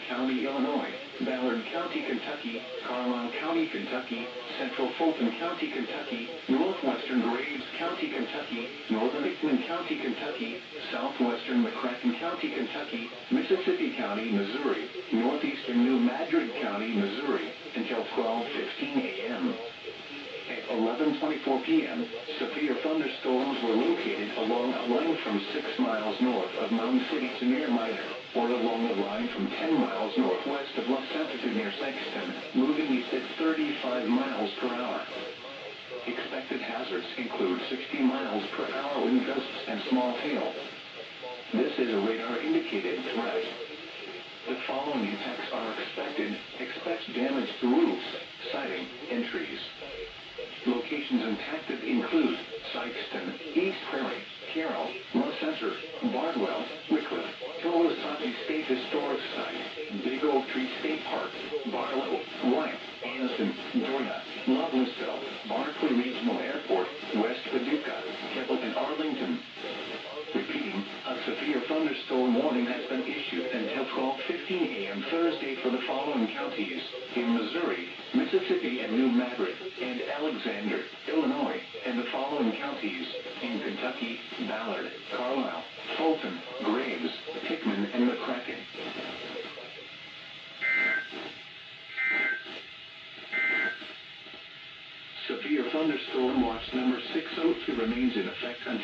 County, Illinois, Ballard County, Kentucky, Carlisle County, Kentucky, Central Fulton County, Kentucky, Northwestern Graves County, Kentucky, Northern Hickman County, Kentucky, Southwestern McCracken County, Kentucky, Mississippi County, Missouri, Northeastern New Madrid County, Missouri, until 12:15 a.m. At 11:24 p.m., severe thunderstorms were located along a line from 6 miles north of Mound City to near Minor, or along the line from 10 miles northwest of Los Santos to near Sexton, moving east at 35 miles per hour. Expected hazards include 60 miles per hour wind gusts and small hail. This is a radar-indicated threat. The following impacts are expected. Expect damage to roofs, siding, and trees. Locations impacted include Sykeston, East Prairie, Carroll, Los Center, Bardwell, Wickliffe, Towasatee State Historic Site, Big Oak Tree State Park, Barlow, Wyeth, Anniston, Georgia, Lovelisville, Barclay Regional Airport, West Paducah, Keppel, and Arlington. Repeating, a severe thunderstorm warning has been issued until 12:15 a.m. Thursday for the following counties: in Missouri, Mississippi, and New Madrid, and Alexander, Illinois, and the following counties: in Kentucky, Ballard, Carlisle, Fulton, Graves, Hickman, and McCracken. Severe thunderstorm watch number 602 remains in effect until